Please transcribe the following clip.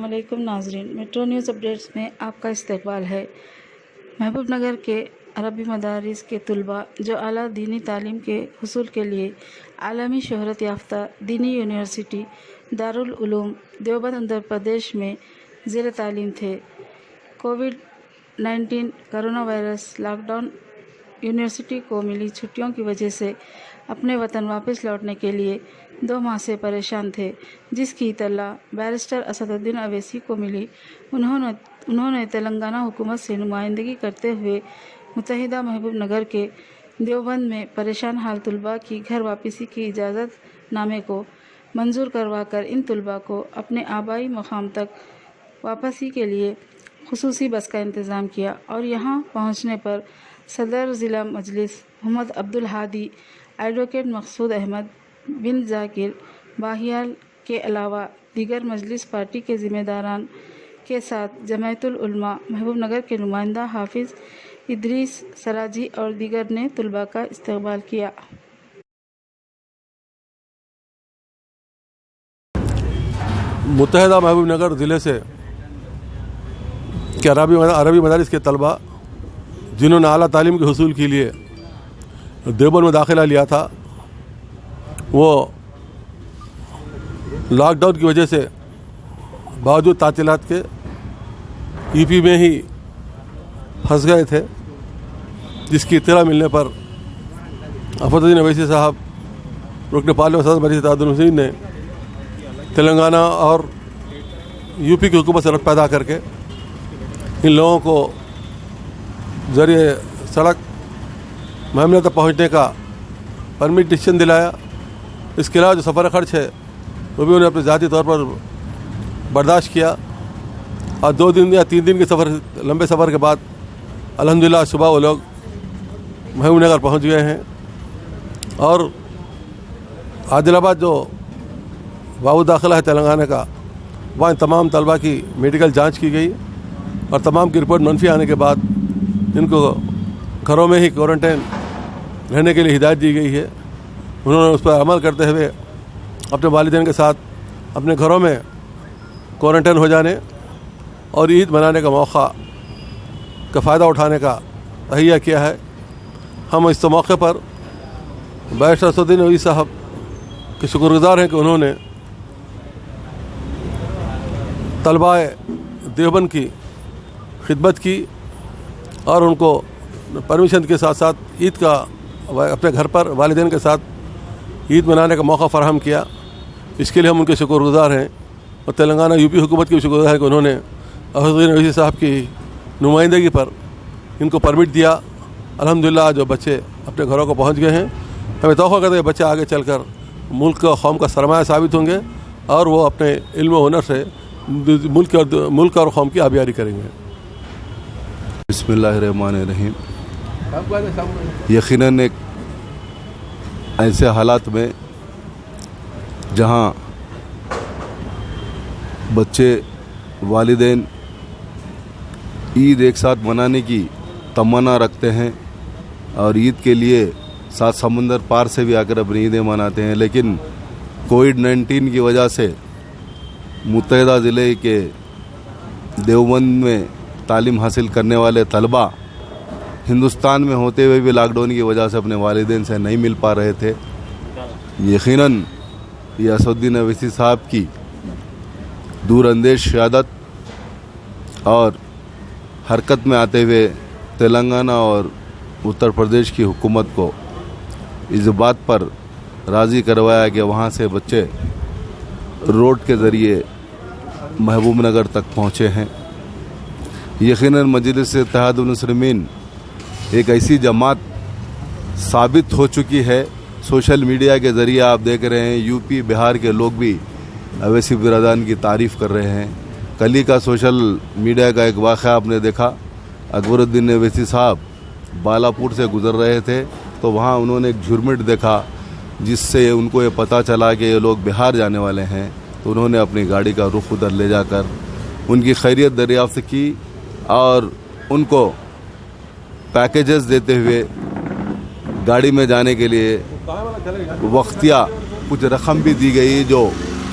علیکم ناظرین، metro news updates میں آپ کا استقبال ہے۔ محبوب نگر کے عربی مدارس کے طلباء جو اعلیٰ دینی تعلیم کے حصول کے لیے عالمی شہرت یافتہ دینی یونیورسٹی دارالعلوم دیوبند اتر پردیش میں زیر تعلیم تھے، Covid corona virus lockdown university کو ملی چھٹیوں کی وجہ سے اپنے وطن واپس لوٹنے کے لیے 2 ماہ سے پریشان تھے، جس کی اطلاع بیرسٹر اسد الدین اویسی کو ملی۔ انہوں نے تلنگانہ حکومت سے نمائندگی کرتے ہوئے متحدہ محبوب نگر کے دیوبند میں پریشان حال طلباء کی گھر واپسی کی اجازت نامے کو منظور کروا کر ان طلباء کو اپنے آبائی مقام تک واپسی کے لیے خصوصی بس کا انتظام کیا، اور یہاں پہنچنے پر صدر ضلع مجلس محمد عبدالہادی، ایڈوکیٹ مقصود احمد بن ذاکر باہیال کے علاوہ دیگر مجلس پارٹی کے ذمہ داران کے ساتھ جمعیت العلماء محبوب نگر کے نمائندہ حافظ ادریس سراجی اور دیگر نے طلباء کا استقبال کیا۔ متحدہ محبوب نگر ضلع سے کہ عربی مدارس کے طلباء جنہوں نے اعلیٰ تعلیم کے حصول کے لیے دیوبند میں داخلہ لیا تھا، وہ لاک ڈاؤن کی وجہ سے باوجود تعطیلات کے ای پی میں ہی پھنس گئے تھے، جس کی اطلاع ملنے پر اسد الدین اویسی صاحب رکن پارلیمنٹ صدر مجلس اتحاد المسلمین نے تلنگانہ اور یو پی کی حکومت سے ربط پیدا کر کے ان لوگوں کو ذریعے سڑک محملہ تک پہنچنے کا پرمیشن دلایا۔ اس کے علاوہ جو سفر خرچ ہے وہ بھی انہیں اپنے ذاتی طور پر برداشت کیا، اور 2 دن یا 3 دن کے لمبے سفر کے بعد الحمدللہ صبح وہ لوگ محبوب نگر پہنچ گئے ہیں، اور عادل آباد جو باب داخلہ ہے تلنگانہ کا، وہاں تمام طلباء کی میڈیکل جانچ کی گئی، اور تمام کی رپورٹ منفی آنے کے بعد ان کو گھروں میں ہی کوارنٹائن رہنے کے لیے ہدایت دی گئی ہے۔ انہوں نے اس پر عمل کرتے ہوئے اپنے والدین کے ساتھ اپنے گھروں میں کوارنٹائن ہو جانے اور عید منانے کا موقع کا فائدہ اٹھانے کا تہیہ کیا ہے۔ ہم اس موقع پر بیرسٹر اسد الدین اویسی صاحب کے شکر گزار ہیں کہ انہوں نے طلباء دیوبند کی خدمت کی اور ان کو پرمیشن کے ساتھ ساتھ عید کا اپنے گھر پر والدین کے ساتھ عید منانے کا موقع فراہم کیا۔ اس کے لیے ہم ان کے شکر گزار ہیں، اور تلنگانہ یو پی حکومت کے شکر گزار ہیں کہ انہوں نے اسد الدین اویسی صاحب کی نمائندگی پر ان کو پرمٹ دیا۔ الحمدللہ جو بچے اپنے گھروں کو پہنچ گئے ہیں، ہمیں توقع کرتے ہیں بچے آگے چل کر ملک و قوم کا سرمایہ ثابت ہوں گے، اور وہ اپنے علم و ہنر سے ملک اور قوم کی آبیاری کریں گے۔ بسم اللہ الرحمن الرحیم۔ یقیناً ایک ایسے حالات میں جہاں بچے والدین عید ایک ساتھ منانے کی تمنا رکھتے ہیں، اور عید کے لیے 7 سمندر پار سے بھی آ کر اپنی عیدیں مناتے ہیں، لیکن کووڈ-19 کی وجہ سے متحدہ ضلع کے دیوبند میں تعلیم حاصل کرنے والے طلباء ہندوستان میں ہوتے ہوئے بھی لاک ڈاؤن کی وجہ سے اپنے والدین سے نہیں مل پا رہے تھے۔ یقیناً یہ اسد الدین اویسی صاحب کی دور اندیش قیادت اور حرکت میں آتے ہوئے تلنگانہ اور اتر پردیش کی حکومت کو اس بات پر راضی کروایا کہ وہاں سے بچے روڈ کے ذریعے محبوب نگر تک پہنچے ہیں۔ یقیناً مجلس اتحاد المسلمین ایک ایسی جماعت ثابت ہو چکی ہے، سوشل میڈیا کے ذریعے آپ دیکھ رہے ہیں یو پی بہار کے لوگ بھی اویسی برادران کی تعریف کر رہے ہیں۔ کل ہی کا سوشل میڈیا کا ایک واقعہ آپ نے دیکھا، اکبر الدین اویسی صاحب بالاپور سے گزر رہے تھے تو وہاں انہوں نے ایک جھرمٹ دیکھا، جس سے ان کو یہ پتہ چلا کہ یہ لوگ بہار جانے والے ہیں، تو انہوں نے اپنی گاڑی کا رخ ادھر لے جا کر ان کی خیریت دریافت کی، اور ان کو پیکیجز دیتے ہوئے گاڑی میں جانے کے لیے وقتیہ کچھ رقم بھی دی گئی، جو